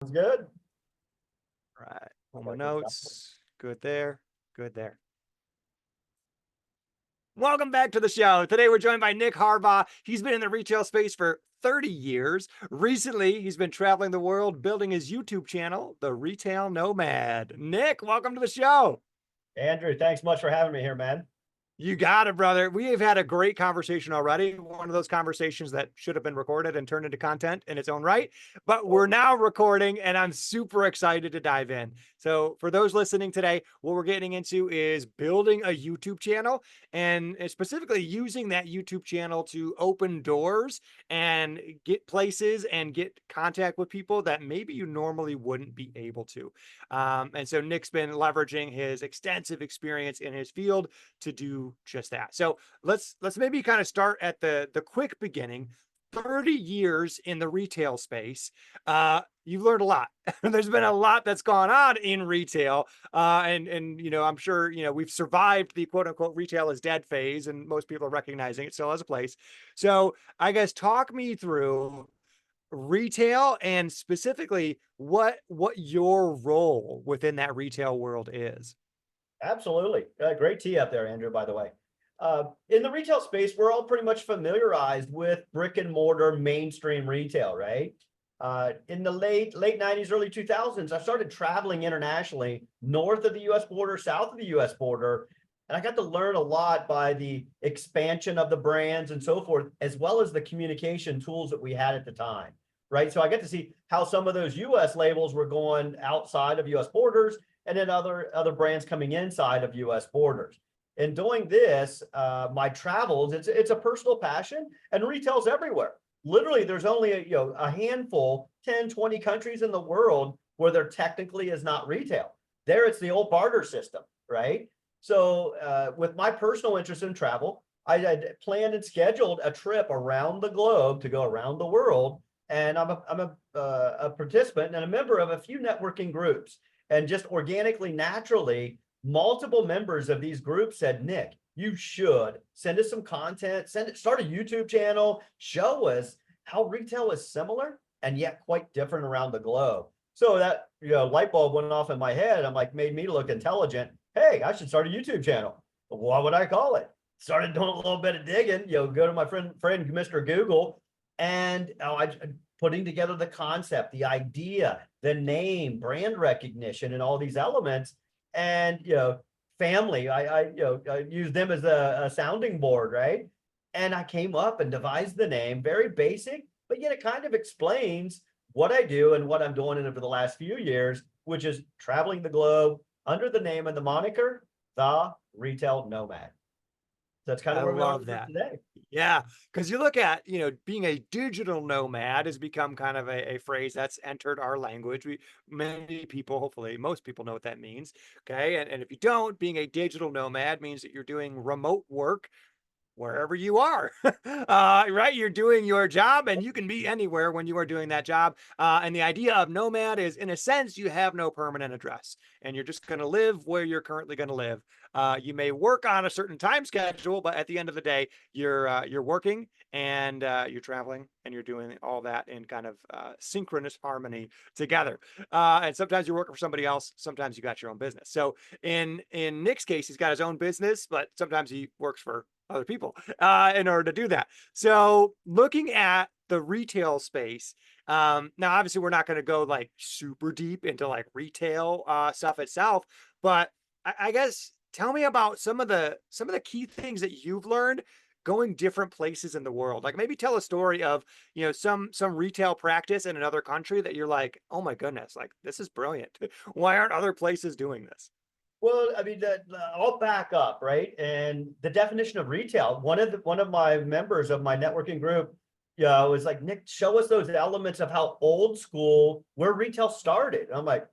Sounds good. Right. Pull my notes. Good there. Good there. Welcome back to the show. Today we're joined by Nick Harbaugh. He's been in the retail space for 30 years. Recently, he's been traveling the world building his YouTube channel, The Retail Nomad. Nick, welcome to the show. Andrew, thanks much for having me here, man. You got it, brother. We have had a great conversation already. One of those conversations that should have been recorded and turned into content in its own right. But we're now recording, and I'm super excited to dive in. So, for those listening today, what we're getting into is building a YouTube channel and specifically using that YouTube channel to open doors and get places and get contact with people that maybe you normally wouldn't be able to. And so, Nick's been leveraging his extensive experience in his field to do just that. So let's maybe kind of start at the quick beginning. 30 years in the retail space. You've learned a lot. There's been a lot that's gone on in retail. And you know, I'm sure, you know, we've survived the quote unquote retail is dead phase, and most people are recognizing it still has a place. So I guess talk me through retail and specifically what your role within that retail world is. Absolutely. Great tee up there, Andrew, by the way. In the retail space, we're all pretty much familiarized with brick and mortar mainstream retail, right? In the late 90s, early 2000s, I started traveling internationally, north of the US border, south of the US border, and I got to learn a lot by the expansion of the brands and so forth, as well as the communication tools that we had at the time, right? So I got to see how some of those US labels were going outside of US borders, and then other brands coming inside of US borders. In doing this, my travels, it's a personal passion, and retail's everywhere. Literally, there's only a handful, 10, 20 countries in the world where there technically is not retail. There it's the old barter system, right? So with my personal interest in travel, I planned and scheduled a trip around the globe to go around the world. And I'm a participant and a member of a few networking groups. And just organically, naturally, multiple members of these groups said, Nick, you should send us some content, start a YouTube channel, show us how retail is similar and yet quite different around the globe. So that light bulb went off in my head. I'm like, made me look intelligent. Hey, I should start a YouTube channel. What would I call it? Started doing a little bit of digging, go to my friend Mr. Google, and I putting together the concept, the idea, the name, brand recognition, and all these elements. And family, I use them as a sounding board, right? And I came up and devised the name, very basic, but yet it kind of explains what I do and what I'm doing over the last few years, which is traveling the globe under the name and the moniker, The Retail Nomad. That's kind I of where we are love that. today. Yeah, because you look at, you know, being a digital nomad has become kind of a phrase that's entered our language. Many people, hopefully most people know what that means. Okay. And if you don't, being a digital nomad means that you're doing remote work wherever you are, right? You're doing your job and you can be anywhere when you are doing that job. And the idea of nomad is, in a sense, you have no permanent address and you're just going to live where you're currently going to live. You may work on a certain time schedule, but at the end of the day, you're working and you're traveling and you're doing all that in kind of synchronous harmony together. And sometimes you're working for somebody else. Sometimes you got your own business. So in Nick's case, he's got his own business, but sometimes he works for other people in order to do that. So looking at the retail space, now obviously we're not going to go like super deep into like retail stuff itself, but I guess tell me about some of the key things that you've learned going different places in the world. Like maybe tell a story of, you know, some retail practice in another country that you're like, oh my goodness, like this is brilliant. Why aren't other places doing this? Well, I mean, I'll back up, right? And the definition of retail, one of my members of my networking group, was like, Nick, show us those elements of how old school where retail started. And I'm like,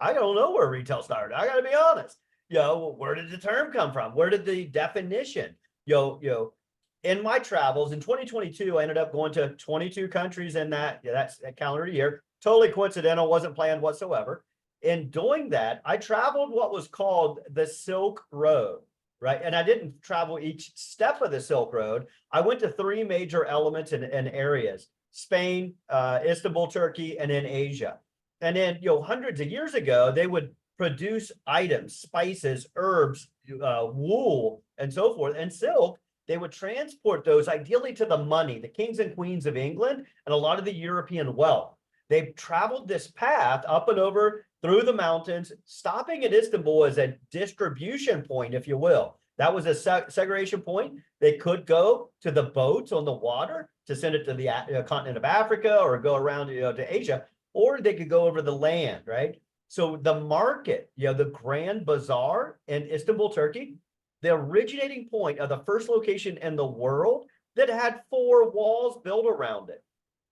I don't know where retail started. I got to be honest. Where did the term come from? Where did the definition? In my travels in 2022, I ended up going to 22 countries in that calendar year. Totally coincidental, wasn't planned whatsoever. In doing that, I traveled what was called the Silk Road, right? And I didn't travel each step of the Silk Road. I went to three major elements and areas: Spain, Istanbul, Turkey, and then Asia. And then, hundreds of years ago, they would produce items, spices, herbs, wool, and so forth, and silk. They would transport those ideally to the money, the kings and queens of England, and a lot of the European wealth. They've traveled this path up and over through the mountains, stopping at Istanbul as a distribution point, if you will. That was a segregation point. They could go to the boats on the water to send it to the continent of Africa or go around to Asia, or they could go over the land, right? So the market, the Grand Bazaar in Istanbul, Turkey, the originating point of the first location in the world that had 4 walls built around it.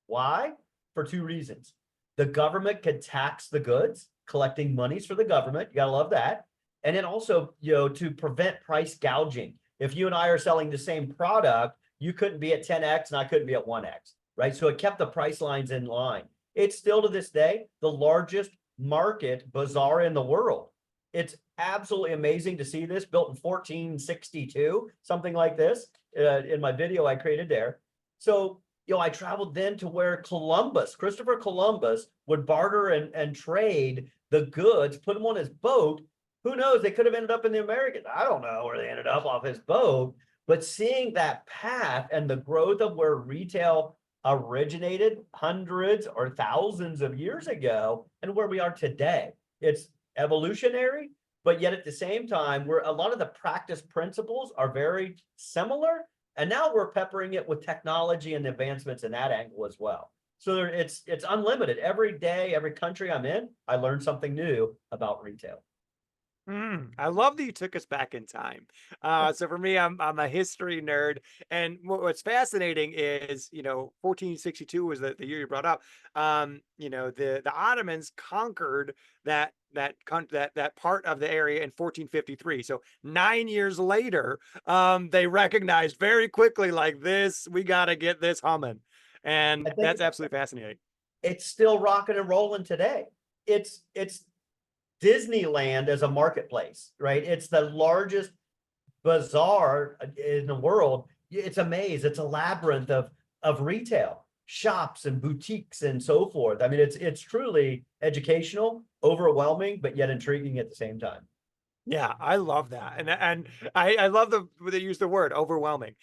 Why? For 2 reasons. The government could tax the goods, collecting monies for the government. You gotta love that. And then also, to prevent price gouging. If you and I are selling the same product, you couldn't be at 10x and I couldn't be at 1x, right? So it kept the price lines in line. It's still to this day the largest market bazaar in the world. It's absolutely amazing to see this, built in 1462, something like this, in my video I created there. So, I traveled then to where Christopher Columbus would barter and trade the goods, put them on his boat. Who knows? They could have ended up in the Americas. I don't know where they ended up off his boat, but seeing that path and the growth of where retail originated hundreds or thousands of years ago and where we are today, it's evolutionary, but yet at the same time, where a lot of the practice principles are very similar. And now we're peppering it with technology and advancements in that angle as well. So it's unlimited. Every day, every country I'm in, I learn something new about retail. I love that you took us back in time. So for me, I'm a history nerd, and what's fascinating is 1462 was the year you brought up. The Ottomans conquered that part of the area in 1453. So 9 years later, they recognized very quickly, like, this, we got to get this humming, and I think that's absolutely fascinating. it's still rocking and rolling today. It's Disneyland as a marketplace, right? It's the largest bazaar in the world. It's a maze. It's a labyrinth of retail, shops and boutiques and so forth. I mean, it's truly educational, overwhelming, but yet intriguing at the same time. Yeah, I love that. And I love they use the word overwhelming,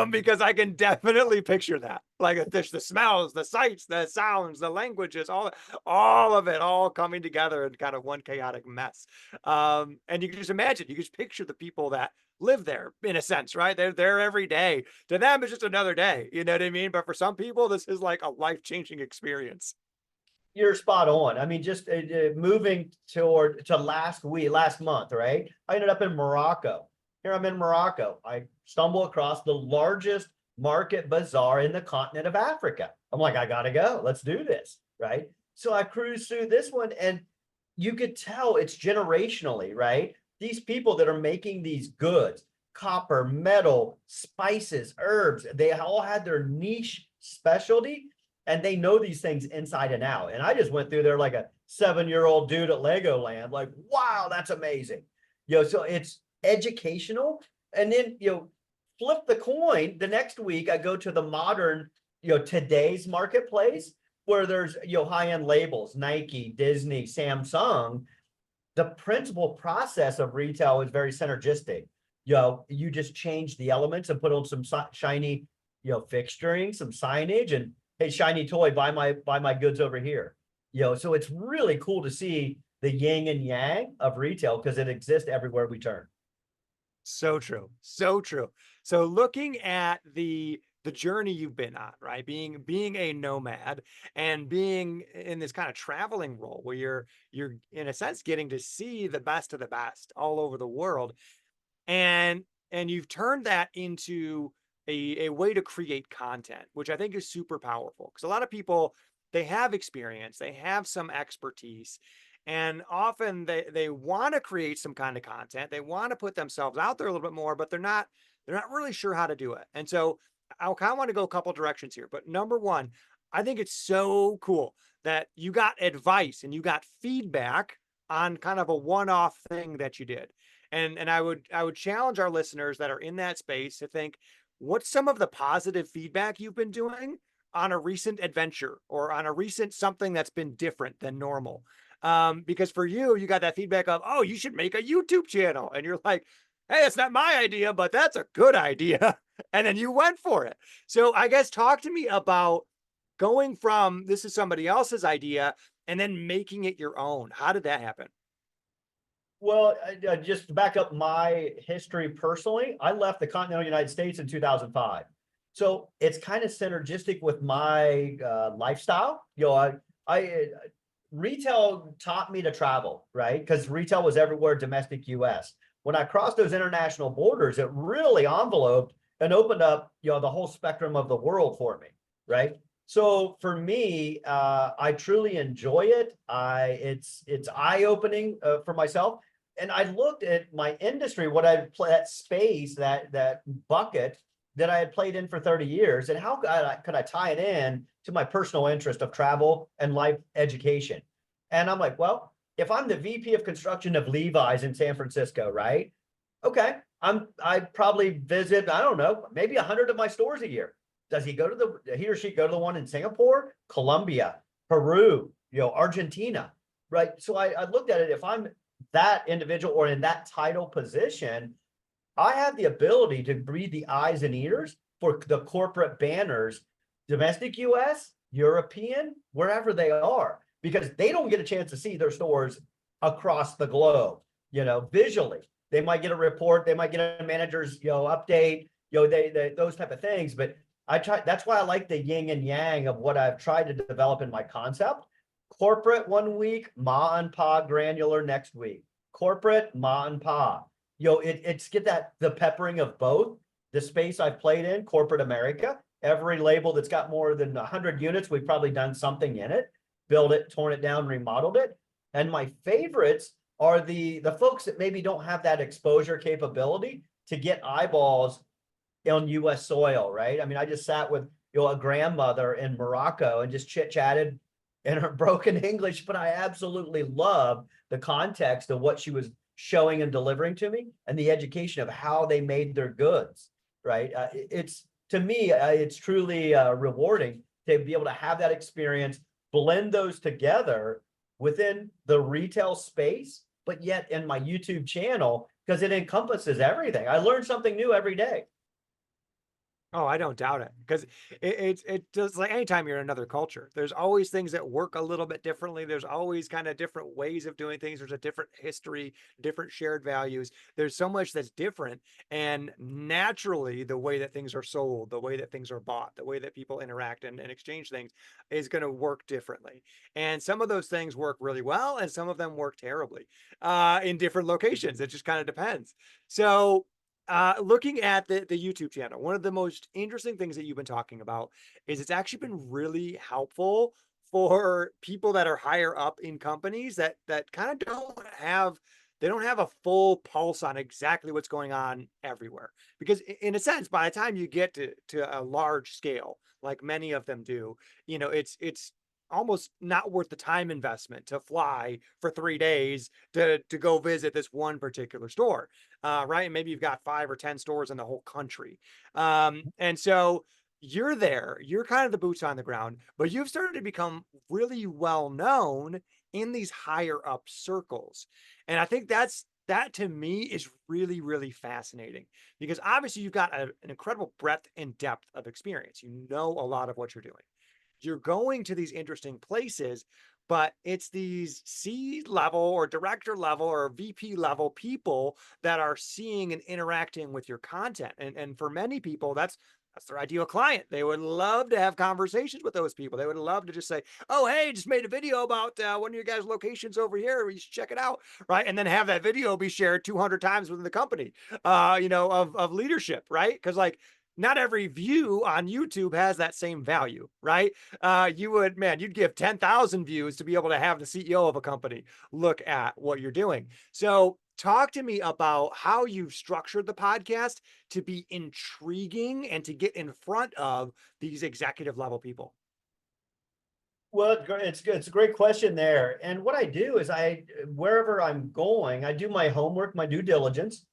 because I can definitely picture that. Like the smells, the sights, the sounds, the languages, all of it all coming together in kind of one chaotic mess. And you can just imagine, you can just picture the people that live there in a sense, right? They're there every day. To them, it's just another day. You know what I mean? But for some people, this is like a life-changing experience. You're spot on. I mean, just moving to last month, right? I ended up in Morocco. Here I'm in Morocco. I stumble across the largest market bazaar in the continent of Africa. I'm like, I gotta go. Let's do this, right? So I cruise through this one, and you could tell it's generationally, right? These people that are making these goods, copper, metal, spices, herbs, they all had their niche specialty, and they know these things inside and out. And I just went through there like a 7-year-old dude at Legoland, like, wow, that's amazing. So it's educational. And then, flip the coin. The next week, I go to the modern, today's marketplace where there's, high-end labels, Nike, Disney, Samsung. The principal process of retail is very synergistic. You just change the elements and put on some shiny, fixturing, some signage, and hey, shiny toy, buy my goods over here. So it's really cool to see the yin and yang of retail because it exists everywhere we turn. So true. So true. So looking at the journey you've been on, right? Being a nomad and being in this kind of traveling role where you're in a sense getting to see the best of the best all over the world. And you've turned that into a way to create content, which I think is super powerful because a lot of people, they have experience, they have some expertise, and often they want to create some kind of content, they want to put themselves out there a little bit more, but they're not really sure how to do it. And so I kind of want to go a couple directions here, but number one, I think it's so cool that you got advice and you got feedback on kind of a one-off thing that you did. And I would challenge our listeners that are in that space to think, what's some of the positive feedback you've been doing on a recent adventure or on a recent something that's been different than normal. Because for you, you got that feedback of, oh, you should make a YouTube channel. And you're like, hey, it's not my idea, but that's a good idea. And then you went for it. So I guess talk to me about going from this is somebody else's idea and then making it your own. How did that happen? Well, just to back up my history personally, I left the continental United States in 2005. So it's kind of synergistic with my lifestyle. Retail taught me to travel, right? Because retail was everywhere, domestic US. When I crossed those international borders, it really enveloped and opened up, the whole spectrum of the world for me, right? So for me, I truly enjoy it. It's eye-opening for myself. And I looked at my industry, what I play that space, that bucket that I had played in for 30 years, and how could I tie it in to my personal interest of travel and life education? And I'm like, well, if I'm the VP of construction of Levi's in San Francisco, right? Okay, I probably visit, I don't know, maybe 100 of my stores a year. Does he or she go to the one in Singapore, Colombia, Peru, Argentina, right? So I looked at it. If I'm that individual or in that title position, I have the ability to breathe the eyes and ears for the corporate banners, domestic US, European, wherever they are, because they don't get a chance to see their stores across the globe, visually. They might get a report, they might get a manager's, update, those type of things. But that's why I like the yin and yang of what I've tried to develop in my concept. Corporate one week, ma and pa granular next week. Corporate, ma and pa. It's get the peppering of both. The space I've played in, corporate America, every label that's got more than 100 units, we've probably done something in it, built it, torn it down, remodeled it. And my favorites are the folks that maybe don't have that exposure capability to get eyeballs on US soil, right? I mean, I just sat with a grandmother in Morocco and just chit-chatted in her broken English, but I absolutely love the context of what she was showing and delivering to me and the education of how they made their goods, right? To me, it's truly rewarding to be able to have that experience, blend those together within the retail space, but yet in my YouTube channel, because it encompasses everything. I learn something new every day. Oh, I don't doubt it because it does like anytime you're in another culture, there's always things that work a little bit differently. There's always kind of different ways of doing things. There's a different history, different shared values. There's so much that's different. And naturally, the way that things are sold, the way that things are bought, the way that people interact and exchange things is going to work differently. And some of those things work really well, and some of them work terribly in different locations. It just kind of depends. So looking at the YouTube channel, one of the most interesting things that you've been talking about is it's actually been really helpful for people that are higher up in companies that kind of don't have a full pulse on exactly what's going on everywhere. Because in a sense, by the time you get to a large scale, like many of them do, it's almost not worth the time investment to fly for 3 days to go visit this one particular store, right? And maybe you've got 5 or 10 stores in the whole country. And so you're there, you're kind of the boots on the ground, but you've started to become really well known in these higher up circles. And I think that to me is really, really fascinating because obviously you've got an incredible breadth and depth of experience. You know a lot of what you're doing. You're going to these interesting places, but it's these C-level or director level or VP level people that are seeing and interacting with your content. And for many people, that's their ideal client. They would love to have conversations with those people. They would love to just say, oh, hey, just made a video about one of your guys' locations over here. You should check it out, right? And then have that video be shared 200 times within the company, of leadership, right? Because like, not every view on YouTube has that same value, right? You'd give 10,000 views to be able to have the CEO of a company look at what you're doing. So talk to me about how you've structured the podcast to be intriguing and to get in front of these executive level people. Well, it's good. It's a great question there. And what I do is wherever I'm going, I do my homework, my due diligence.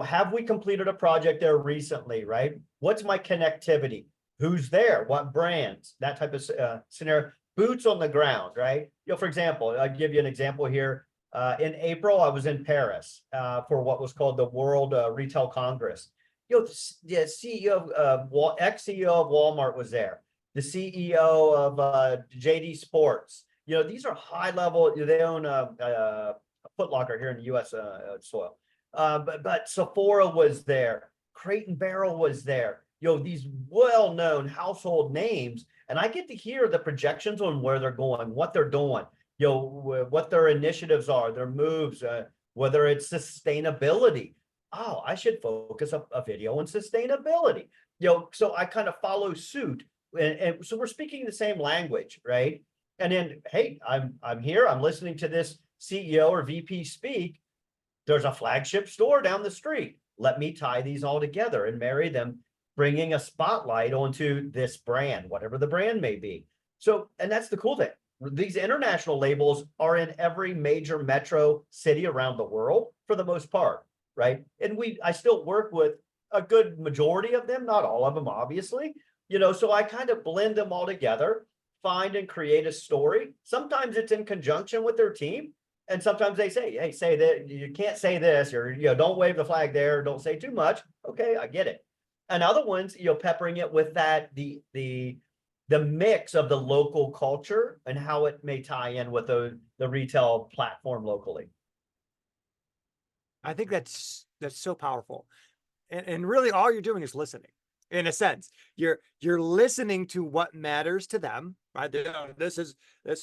Have we completed a project there recently, right? What's my connectivity? who's there, what brands, that type of scenario, boots on the ground, right? For example, I'll give you an example here. In April, I was in Paris for what was called the World Retail Congress. The CEO of ex-CEO of Walmart was there. The CEO of JD Sports. These are high level. They own a Foot Locker here in the U.S. Soil. But Sephora was there. Crate and Barrel was there. These well-known household names, and I get to hear the projections on where they're going, what they're doing, what their initiatives are, their moves, whether it's sustainability. Oh, I should focus a video on sustainability. So I kind of follow suit, and so we're speaking the same language, right? And then, hey, I'm here. I'm listening to this CEO or VP speak. There's a flagship store down the street. Let me tie these all together and marry them, bringing a spotlight onto this brand, whatever the brand may be. So, and that's the cool thing. These international labels are in every major metro city around the world for the most part, right? And I still work with a good majority of them, not all of them, obviously. So I kind of blend them all together, find and create a story. Sometimes it's in conjunction with their team. And sometimes they say, hey, say that you can't say this, or don't wave the flag there, don't say too much. Okay, I get it. And other ones, peppering it with that the mix of the local culture and how it may tie in with the retail platform locally. I think that's so powerful. And really all you're doing is listening. In a sense, you're listening to what matters to them, right? This is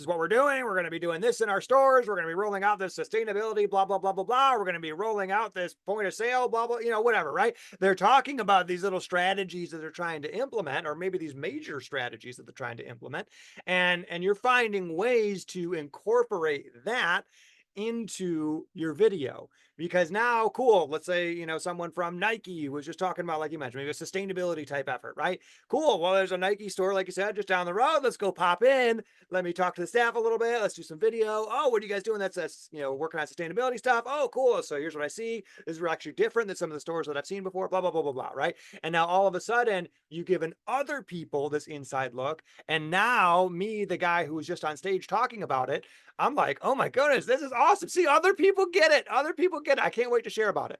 what we're doing. We're going to be doing this in our stores. We're going to be rolling out this sustainability, blah, blah, blah, blah, blah. We're going to be rolling out this point of sale, blah, blah, whatever, right? They're talking about these little strategies that they're trying to implement, or maybe these major strategies that they're trying to implement. And you're finding ways to incorporate that into your video, because now, cool, let's say, someone from Nike was just talking about, like you mentioned, maybe a sustainability type effort, right? Cool. Well, there's a Nike store, like you said, just down the road. Let's go pop in. Let me talk to the staff a little bit. Let's do some video. Oh, what are you guys doing? That's working on sustainability stuff. Oh, cool. So here's what I see. This is actually different than some of the stores that I've seen before, blah, blah, blah, blah, blah, right? And now all of a sudden you've given other people this inside look. And now me, the guy who was just on stage talking about it, I'm like, oh my goodness, this is awesome. See, other people get it. Other people get it. I can't wait to share about it.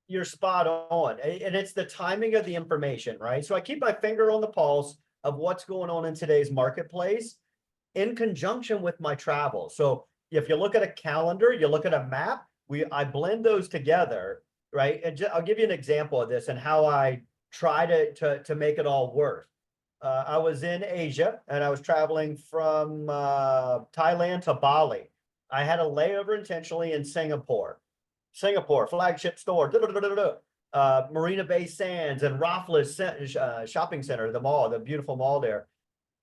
You're spot on. And it's the timing of the information, right? So I keep my finger on the pulse of what's going on in today's marketplace in conjunction with my travel. So if you look at a calendar, you look at a map, I blend those together, right? And I'll give you an example of this and how I try to make it all work. I was in Asia and I was traveling from Thailand to Bali. I had a layover intentionally in Singapore, flagship store, Marina Bay Sands and Raffles shopping center, the beautiful mall there.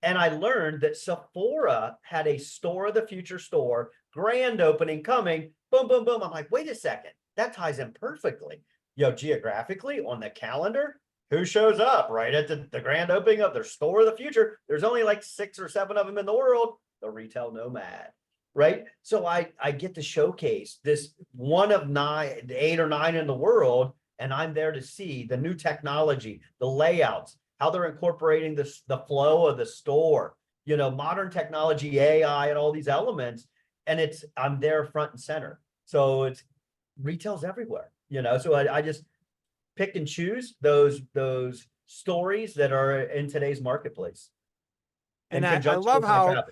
And I learned that Sephora had a store of the future store, grand opening coming, boom, boom, boom. I'm like, wait a second, that ties in perfectly. Geographically on the calendar, who shows up right at the grand opening of their store of the future? There's only like 6 or 7 of them in the world. The Retail Nomad, right? So I get to showcase this one of 8 or 9 in the world, and I'm there to see the new technology, the layouts, how they're incorporating the flow of the store, modern technology, AI, and all these elements. And I'm there front and center. So it's retail's everywhere, so I just pick and choose those stories that are in today's marketplace. And I love how,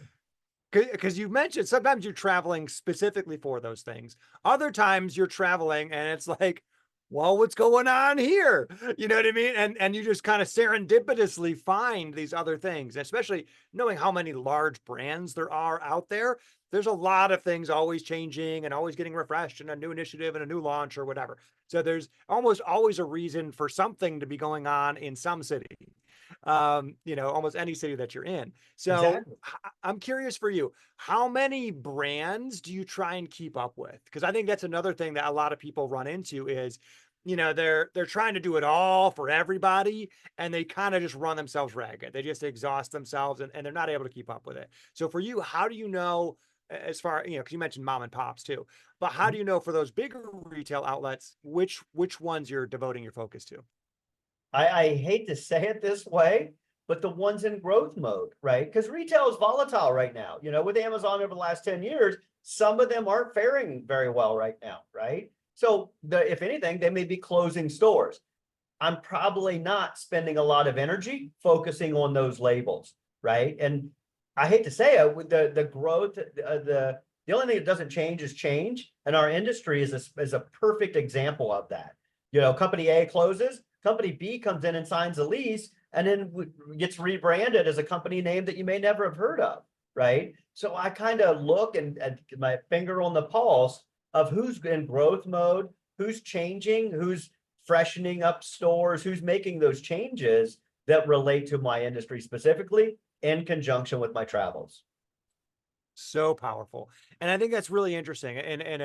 because you mentioned sometimes you're traveling specifically for those things. Other times you're traveling and it's like, well, what's going on here? You know what I mean? And you just kind of serendipitously find these other things, especially knowing how many large brands there are out there. There's a lot of things always changing and always getting refreshed, and a new initiative and a new launch or whatever. So there's almost always a reason for something to be going on in some city, almost any city that you're in. So exactly. I'm curious for you, how many brands do you try and keep up with? Because I think that's another thing that a lot of people run into is, they're trying to do it all for everybody, and they kind of just run themselves ragged. They just exhaust themselves, and they're not able to keep up with it. So for you, how do you know, as far, because you mentioned mom and pops too, but how do you know for those bigger retail outlets, which ones you're devoting your focus to? I hate to say it this way, but the ones in growth mode, right? Because retail is volatile right now. With Amazon over the last 10 years, some of them aren't faring very well right now, right? So if anything, they may be closing stores. I'm probably not spending a lot of energy focusing on those labels, right? And I hate to say it, with the growth, the only thing that doesn't change is change, and our industry is a perfect example of that. Company A closes, company B comes in and signs a lease, and then gets rebranded as a company name that you may never have heard of, right? So I kind of look and my finger on the pulse of who's in growth mode, who's changing, who's freshening up stores, who's making those changes that relate to my industry specifically in conjunction with my travels. So powerful. And I think that's really interesting, and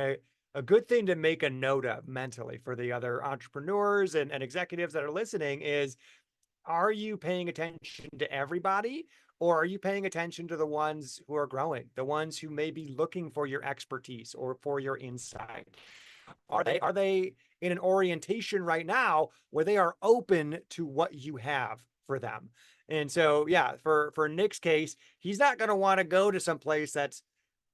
a good thing to make a note of mentally for the other entrepreneurs and executives that are listening is, are you paying attention to everybody, or are you paying attention to the ones who are growing, the ones who may be looking for your expertise or for your insight? Are they in an orientation right now where they are open to what you have for them? And so, yeah, for Nick's case, he's not going to want to go to some place that's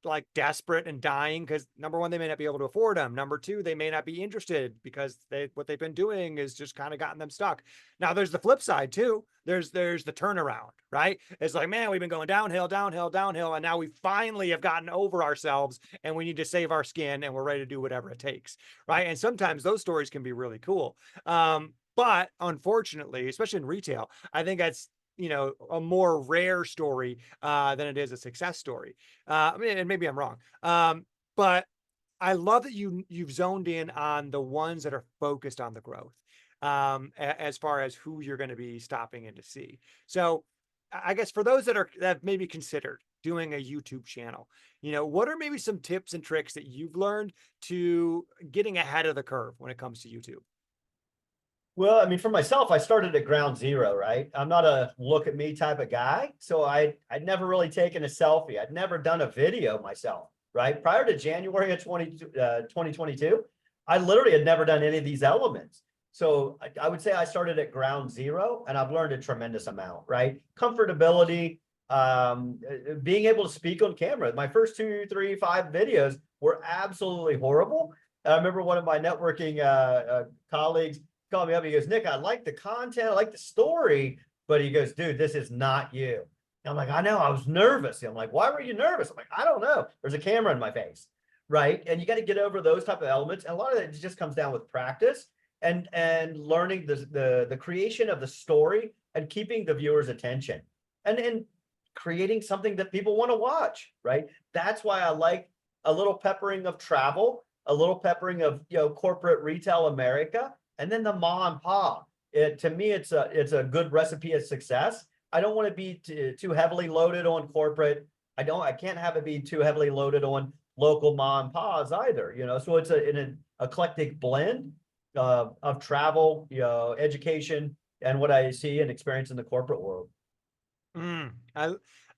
like desperate and dying because, number one, they may not be able to afford them. Number two, they may not be interested because what they've been doing is just kind of gotten them stuck. Now there's the flip side too. There's the turnaround, right? It's like, man, we've been going downhill, downhill, downhill, and now we finally have gotten over ourselves and we need to save our skin and we're ready to do whatever it takes, right? And sometimes those stories can be really cool. But unfortunately, especially in retail, I think that's a more rare story than it is a success story. I mean, and maybe I'm wrong. But I love that you've zoned in on the ones that are focused on the growth, as far as who you're going to be stopping in to see. So I guess for those that have maybe considered doing a YouTube channel, what are maybe some tips and tricks that you've learned to getting ahead of the curve when it comes to YouTube? Well, I mean, for myself, I started at ground zero, right? I'm not a look at me type of guy. So I'd never really taken a selfie. I'd never done a video myself, right? Prior to January of 2022, I literally had never done any of these elements. So I would say I started at ground zero, and I've learned a tremendous amount, right? Comfortability, being able to speak on camera. My first 2, 3, 5 videos were absolutely horrible. I remember one of my networking colleagues called me up. He goes, Nick, I like the content, I like the story, but he goes, dude, this is not you. And I'm like, I know, I was nervous. I'm like, why were you nervous? I'm like, I don't know. There's a camera in my face, right? And you got to get over those type of elements. And a lot of it just comes down with practice and learning the creation of the story and keeping the viewer's attention and creating something that people want to watch, right? That's why I like a little peppering of travel, a little peppering of corporate retail America, and then the ma and pa. To me, it's a good recipe of success. I don't want to be too heavily loaded on corporate. I can't have it be too heavily loaded on local ma and pa's either. So it's an eclectic blend of travel, education, and what I see and experience in the corporate world.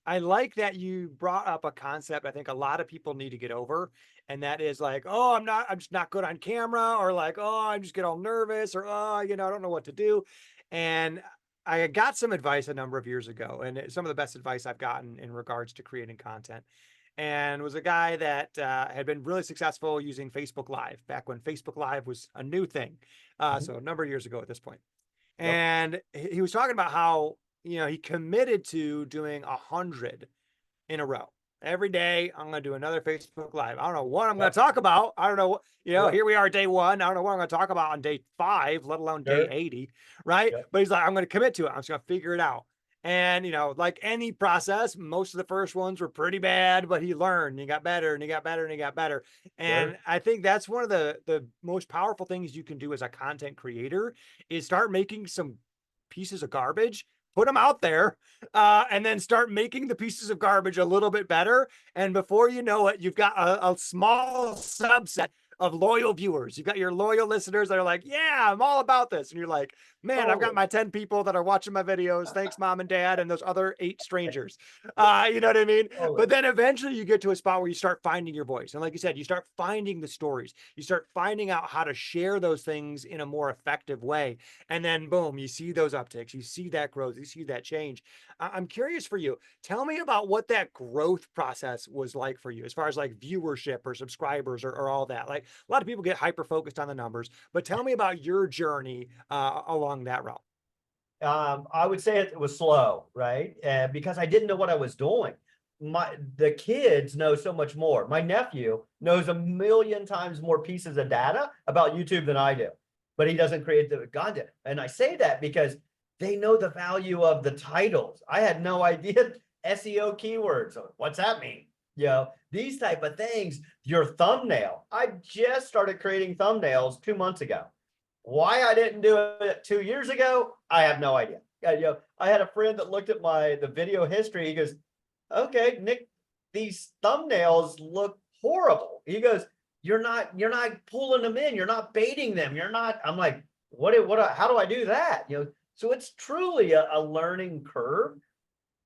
I like that you brought up a concept I think a lot of people need to get over. And that is like, oh, I'm just not good on camera, or like, oh, I just get all nervous, or, oh, I don't know what to do. And I got some advice a number of years ago, and some of the best advice I've gotten in regards to creating content. And was a guy that had been really successful using Facebook Live back when Facebook Live was a new thing. So a number of years ago at this point. Yep. And he was talking about how, he committed to doing 100 in a row. Every day, I'm going to do another Facebook Live. I don't know what I'm going to talk about. I don't know what, here we are day 1. I don't know what I'm going to talk about on day 5, let alone day 80, right? Yep. But he's like, I'm going to commit to it. I'm just going to figure it out. And, like any process, most of the first ones were pretty bad, but he learned, and he got better, and he got better, and he got better. And I think that's one of the most powerful things you can do as a content creator is start making some pieces of garbage, put them out there, and then start making the pieces of garbage a little bit better. And before you know it, you've got a small subset of loyal viewers. You've got your loyal listeners that are like, yeah, I'm all about this. And you're like, man, I've got Totally, my 10 people that are watching my videos. Thanks, mom and dad, and those other 8 strangers. You know what I mean? But totally. then eventually you get to a spot where you start finding your voice. And like you said, you start finding the stories. You start finding out how to share those things in a more effective way. And then boom, you see those upticks, you see that growth, you see that change. I'm curious for you. Tell me about what that growth process was like for you as far as like viewership or subscribers or all that. Like a lot of people get hyper focused on the numbers, but tell me about your journey along that route. I would say it was slow, right? Because I didn't know what I was doing. The kids know so much more. My nephew knows a million times more pieces of data about YouTube than I do, but he doesn't create the content. And I say that because they know the value of the titles. I had no idea SEO keywords. What's that mean? These type of things. Your thumbnail. I just started creating thumbnails 2 months ago. Why I didn't do it 2 years ago, I have no idea. I had a friend that looked at the video history. He goes, "Okay, Nick, these thumbnails look horrible." He goes, "You're not pulling them in. You're not baiting them. You're not." I'm like, how do I do that? So it's truly a learning curve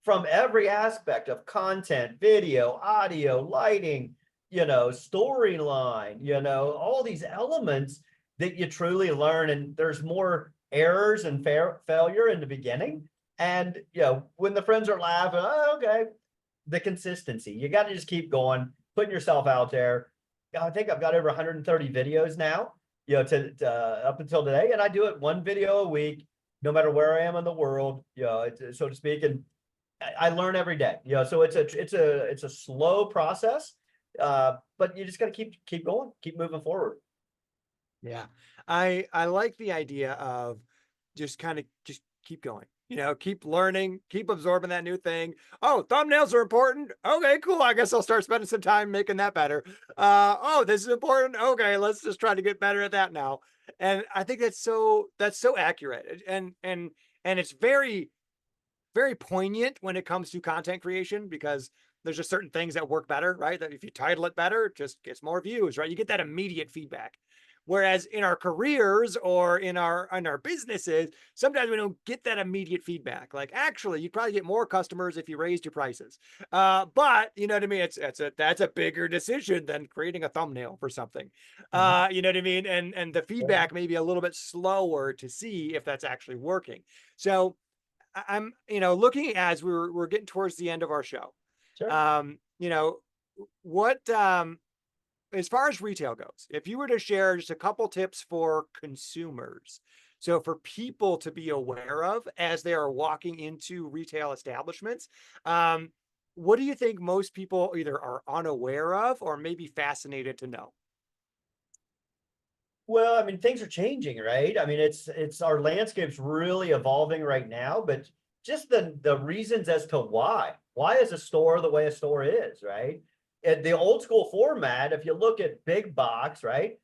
from every aspect of content, video, audio, lighting, storyline, all these elements that you truly learn. And there's more errors and failure in the beginning. And, when the friends are laughing, oh, okay, the consistency, you got to just keep going, putting yourself out there. I think I've got over 130 videos now, up until today. And I do it one video a week, no matter where I am in the world, so to speak. And I learn every day, so it's a slow process, but you just got to keep going, keep moving forward. Yeah. I like the idea of just kind of just keep going. Keep learning, keep absorbing that new thing. Oh, thumbnails are important. Okay, cool. I guess I'll start spending some time making that better. Oh, this is important. Okay, let's just try to get better at that now. And I think that's so accurate. And it's very poignant when it comes to content creation because there's just certain things that work better, right? That if you title it better, it just gets more views, right? You get that immediate feedback. Whereas in our careers or in our businesses, sometimes we don't get that immediate feedback. Like, actually, you'd probably get more customers if you raised your prices. But you know what I mean? That's a bigger decision than creating a thumbnail for something. Mhm. You know what I mean? And the Yeah, feedback may be a little bit slower to see if that's actually working. So I'm, looking as we're getting towards the end of our show. sure. Um, you know, what as far as retail goes, if you were to share just a couple tips for consumers, so for people to be aware of as they are walking into retail establishments, um, what do you think most people either are unaware of or maybe fascinated to know? Well, I mean, things are changing, right? I mean, it's our landscape's really evolving right now, but just the reasons as to why. Why is a store the way a store is, right? At the old school format, if you look at big box, right?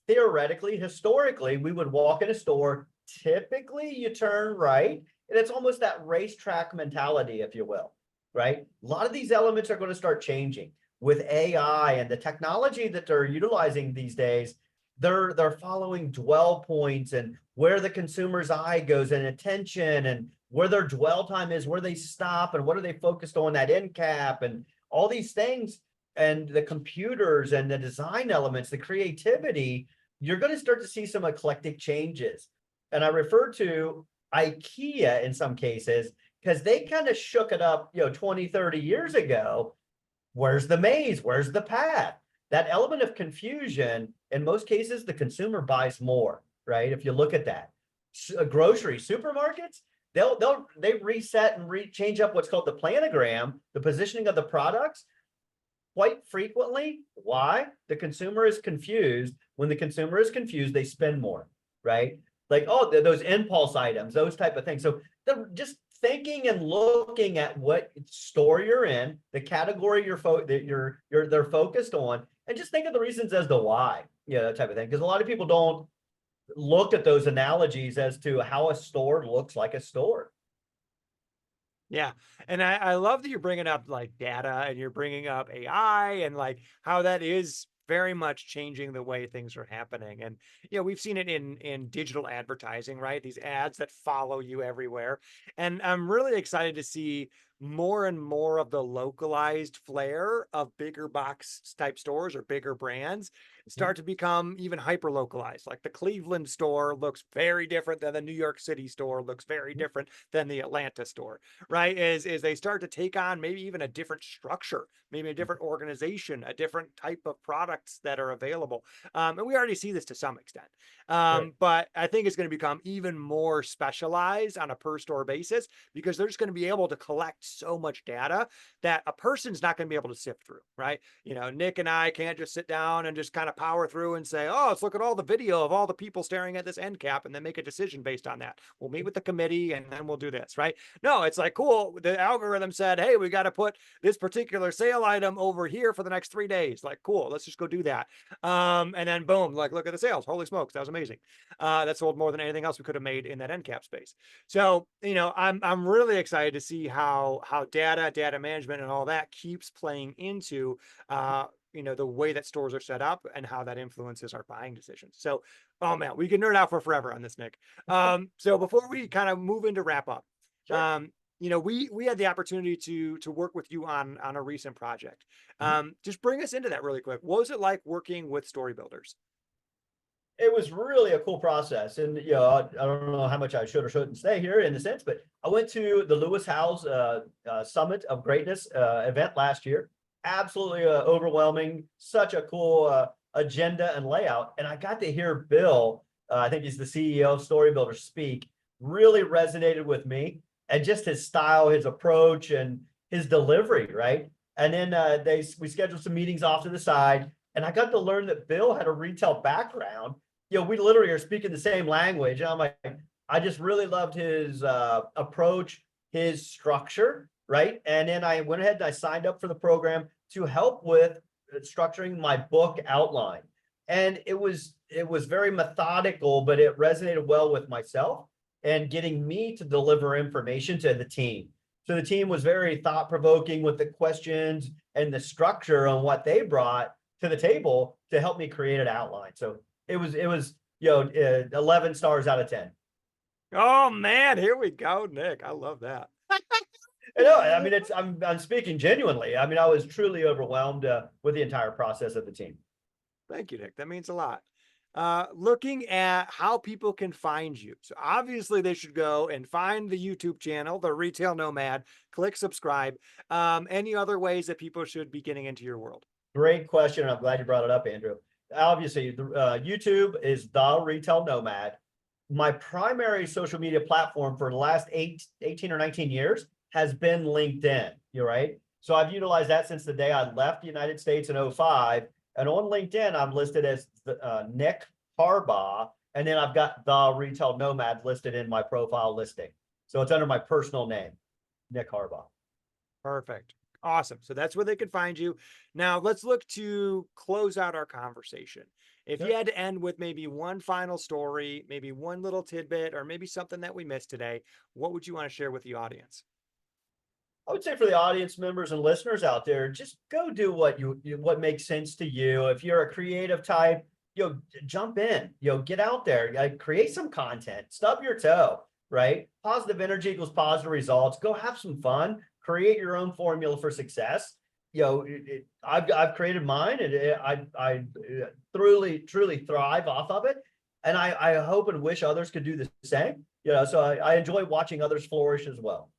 Theoretically, historically, we would walk in a store. Typically, you turn right, and it's almost that racetrack mentality, if you will, right? A lot of these elements are going to start changing with AI and the technology that they're utilizing these days. They're following dwell points and where the consumer's eye goes and attention and where their dwell time is, where they stop and what are they focused on, that end cap and all these things, and the computers and the design elements, the creativity. You're going to start to see some eclectic changes. And I refer to IKEA in some cases because they kind of shook it up, 20, 30 years ago. Where's the maze? Where's the path? That element of confusion, in most cases, the consumer buys more, right? If you look at that. Grocery supermarkets, they reset and change up what's called the planogram, the positioning of the products quite frequently. Why? The consumer is confused. When the consumer is confused, they spend more, right? Like, oh, those impulse items, those type of things. So they're just thinking and looking at what store you're in, the category they're focused on, and just think of the reasons as to why, that type of thing. Because a lot of people don't look at those analogies as to how a store looks like a store. Yeah. And I love that you're bringing up like data and you're bringing up AI and like how that is very much changing the way things are happening. And, we've seen it in digital advertising, right? These ads that follow you everywhere. And I'm really excited to see more and more of the localized flair of bigger box type stores or bigger brands Mhm. start to become even hyper localized. Like the Cleveland store looks very different than the New York City store, looks very Mhm. different than the Atlanta store, right? Is they start to take on maybe even a different structure, maybe a different organization, a different type of products that are available. And we already see this to some extent. Right. But I think it's going to become even more specialized on a per store basis because they're just going to be able to collect so much data that a person's not going to be able to sift through, right? Nick and I can't just sit down and just kind of power through and say, oh, let's look at all the video of all the people staring at this end cap and then make a decision based on that. We'll meet with the committee and then we'll do this, right? No, it's like, cool. The algorithm said, hey, we got to put this particular sale item over here for the next 3 days. Like, cool, let's just go do that. And then boom, like, look at the sales. Holy smokes, that was amazing. That sold more than anything else we could have made in that end cap space. So, I'm really excited to see how data management and all that keeps playing into the way that stores are set up and how that influences our buying decisions. So, oh man, we can nerd out for forever on this, Nick. So before we kind of move into wrap up, Sure. we had the opportunity to work with you on a recent project. Mhm. Just bring us into that really quick. What was it like working with StoryBuilders? It was really a cool process. And, I don't know how much I should or shouldn't say here in the sense, but I went to the Lewis Howes Summit of Greatness event last year. Absolutely overwhelming. Such a cool agenda and layout. And I got to hear Bill, I think he's the CEO of StoryBuilders, speak. Really resonated with me. And just his style, his approach, and his delivery, right? And then we scheduled some meetings off to the side. And I got to learn that Bill had a retail background. We literally are speaking the same language. And I'm like, I just really loved his approach, his structure, right? And then I went ahead and I signed up for the program to help with structuring my book outline. And it was very methodical, but it resonated well with myself and getting me to deliver information to the team. So the team was very thought provoking with the questions and the structure on what they brought to the table to help me create an outline. So it was 11 stars out of 10. Oh man, here we go, Nick. I love that. And no, I mean I'm speaking genuinely. I mean I was truly overwhelmed with the entire process of the team. Thank you, Nick. That means a lot. Looking at how people can find you. So obviously they should go and find the YouTube channel, the Retail Nomad, click subscribe. Any other ways that people should be getting into your world? Great question, and I'm glad you brought it up, Andrew. Obviously, YouTube is the Retail Nomad. My primary social media platform for the last 18 or 19 years has been LinkedIn. You're right. So I've utilized that since the day I left the United States in '05. And on LinkedIn, I'm listed as Nick Harbaugh. And then I've got the Retail Nomad listed in my profile listing. So it's under my personal name, Nick Harbaugh. Perfect. Awesome. So that's where they can find you. Now let's look to close out our conversation. If you Sure. had to end with maybe one final story, maybe one little tidbit, or maybe something that we missed today, what would you want to share with the audience? I would say for the audience members and listeners out there, just go do what makes sense to you. If you're a creative type, jump in, get out there, create some content, stub your toe, right? Positive energy equals positive results. Go have some fun, create your own formula for success. I've created mine, and I truly thrive off of it, and I hope and wish others could do the same. So I enjoy watching others flourish as well.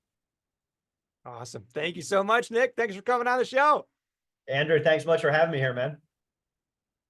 Awesome. Thank you so much, Nick. Thanks for coming on the show. Andrew, thanks much for having me here, man.